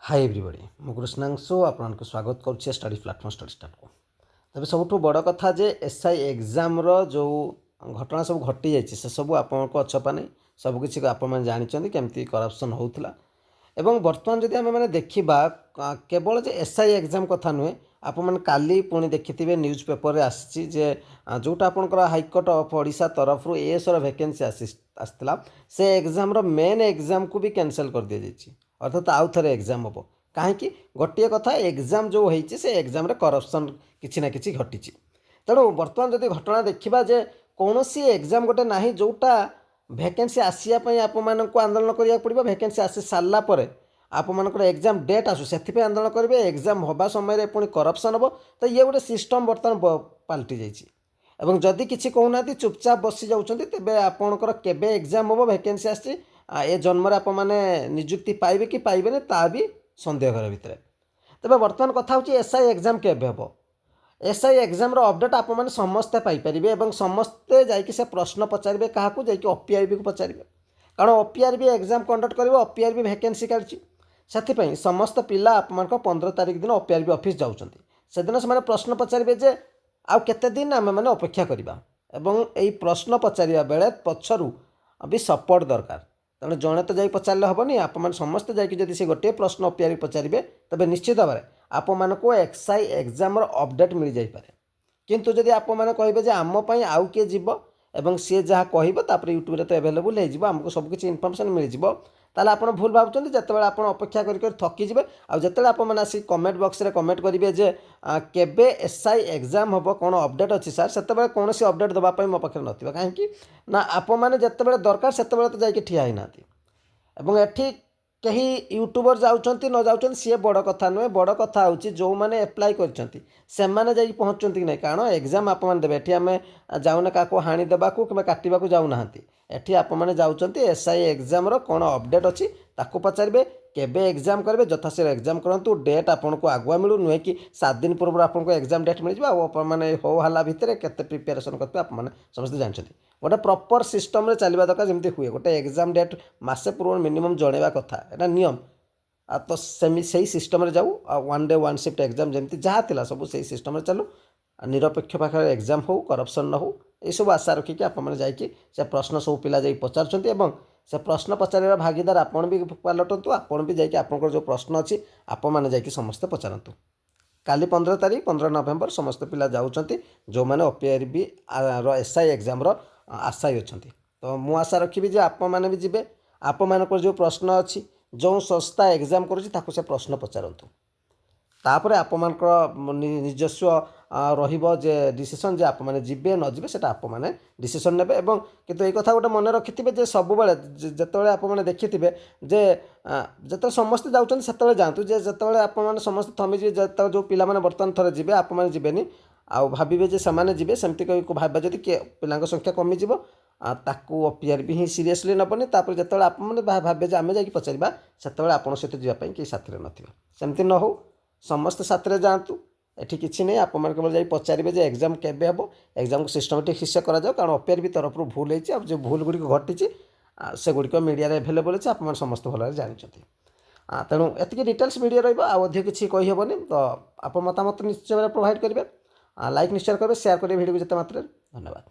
Hi everybody मु कृष्णांशु आपको स्वागत करुच्छे स्टडी प्लाटफर्म स्टडी स्टार्ट को तेज सब बड़ कथा जे एसआई एग्जाम जो घटना सब घटी जाइए से सब आपको अछपा नहीं सबकि आप जानते केमती करप्शन होता एवं बर्तमान जदि आम मैंने देखा केवल जे एसआई एग्जाम कथा नुहे आप काली पुणी देखिथे न्यूज पेपर आसी जोटा आपंकर हाइकोर्ट ऑफ ओडिशा तरफ एएसआर वैकेंसी आसला से एग्जाम मेन एग्जाम को भी कैंसल कर दी जाइए अर्थात आउ थे एग्जाम हम कहीं गोटे कथा एग्जाम जो होती से एग्जाम करप्शन किसी ना कि घटी तेणु बर्तमान जब घटना देखा जे कौन सी एग्जाम गोटे ना जोटा वैकेंसी आसापी आप आंदोलन करा पड़ो वैकेंसी आसी सारापर आपर एग्जाम डेट आसू से आंदोलन करेंगे एग्जाम हवा समय पुणी करप्शन हम तो ये गोटे सिस्टम बर्तमान पलटि जाइए जदि किसी कहूना चुपचाप बसी जाऊँच तेज आपणकर केवे एग्जाम हम वैकेंसी आसी ए जन्म आप निजुक्ति पाइबे कि पाइबे ता भी सन्देह घर भितर तेज बर्तमान कथा हूँ एसआई एग्जाम केवे हम एसआई एग्जाम अपडेट आप समस्ते पाइपर और समस्ते जाकि से प्रश्न पचारे क्या जाकि ओपीआरबी को पचारे कारण ओपीआरबी एग्जाम कंडक्ट कर ओपीआरबी वैकेंसी काढ़ी से समस्त पिला आप 15 तारिख दिन ओपीआरबी ऑफिस जाऊँच से दिन से प्रश्न पचारे जे आउ केते दिन आम मैंने अपेक्षा करवा एवं यही प्रश्न पचार बेले पछरू भी सपोर्ट दरकार तेणु जड़े तो जाई पचारे हेनी आप समस्ते जाकि से गोटे प्रश्न ओपीआरबी पचारे तेज निश्चित भाव में आप को एसआई एग्जाम अपडेट मिल जापे किंतु जदि आप कहे जे आम आउ किए जीव एवं सी जहाँ कह यूट्यूब तो एभेलेबुल होमको सबकि इनफर्मेशन मिल जाए ताले आप भूल भावुं जिते आप अपेक्षा कर थकीजे आते आप कमेंट बॉक्स रे कमेंट करेंगे जे केबे एसआई एग्जाम हम कौन अपडेट अच्छी सार से कौन अपडेट देवाई मो पाखे ना कहीं ना आप जिते दरकार से तो जाकि ठिया ही ना एठी कहीं यूट्यूबर जाऊँच न जाऊँ सी बड़ कथा नुहे बड़ कथा हूँ जो मैंने एप्लाय कर पहुँचुंट कि नहीं कारण एग्जाम आप देवे ये आम जाऊना क्या हाणीदेवा कि काटा जाऊना एठी आप जाऊँच एसआई एग्जाम कौन अपडेट अच्छी ताको पचारे केबे एग्जाम करेंगे यथाशीघ्र एग्जाम करूँ डेट आपको आगुआ मिलू नुहे कि 7 दिन पूर्व आपको एग्जाम डेट मिल जाए हो हल्ला भितर केते प्रिपेरेसन करते आप समस्त जानते गोटे प्रॉपर सिस्टम रे चलवा दरकार जमी हुए गोटे एग्जाम डेट मसे पूर्व मिनिमम जनवा कथा यहाँ नियम तो से सिस्टम रे जाऊ one day one shift exam जमी जहाँ थी सब से सिस्टम रे चलू निरपेक्ष पाखे एग्जाम हो करप्शन न हो यह सब आशा रखिक आप से प्रश्न सब पिला जा पचार से प्रश्न पचार भागीदार आपड़ भी पलटू आपड़ भी जाकर जो प्रश्न अच्छी आप समस्ते पचारतु काली 15 तारिख 15 नवेम्बर समस्त पिला जाऊँच जो मैंने ओपीआरबी एसआई एग्जाम आशा अच्छा तो मु आशा रखी आप भी जी आप जो प्रश्न अच्छी जो संस्था एग्जाम करुँच से प्रश्न पचारतु तापर आप निजस्व रे डिसीजन जे आप जीवे न जीवे से आप डिसीजन ने किंतु ये कथा गोटे मन रखिथे जे सब जो आप देखिथे जे जो समस्ते जाऊँ से जातु जो आप समस्त थमी जो पिला बर्तमान थोड़े जी आप जीवेनि आउ भावे जे से जी सेमती भाव जदि पिला संख्या कमिज ताकू ओपीआरबी ही सीरीयसली नबनी जो आप भावे आम जा पचार से आप सहित जावाई कहीं साथी नथिबे सेमती न हो समस्त साथी जातु एठी किसी नहीं आप केवल जा पचारे जे एग्जाम केबे हम एग्जाम को सिस्टमेटिक हिस्सा करा कारण ओपीआरबी तरफ भूल होती जो भूल गुड़िक घटी से गुड़िक मीडिया एभेलेबल अच्छे आप समस्त भल जानते तेणु एतिक डिटेल्स वीडियो रही किसी कहीहबनी तो आप मतामत निश्चय प्रोवाइड करेंगे लाइक निश्चय करेंगे शेयर करेंगे वीडियो को जिते मात्रा धन्यवाद।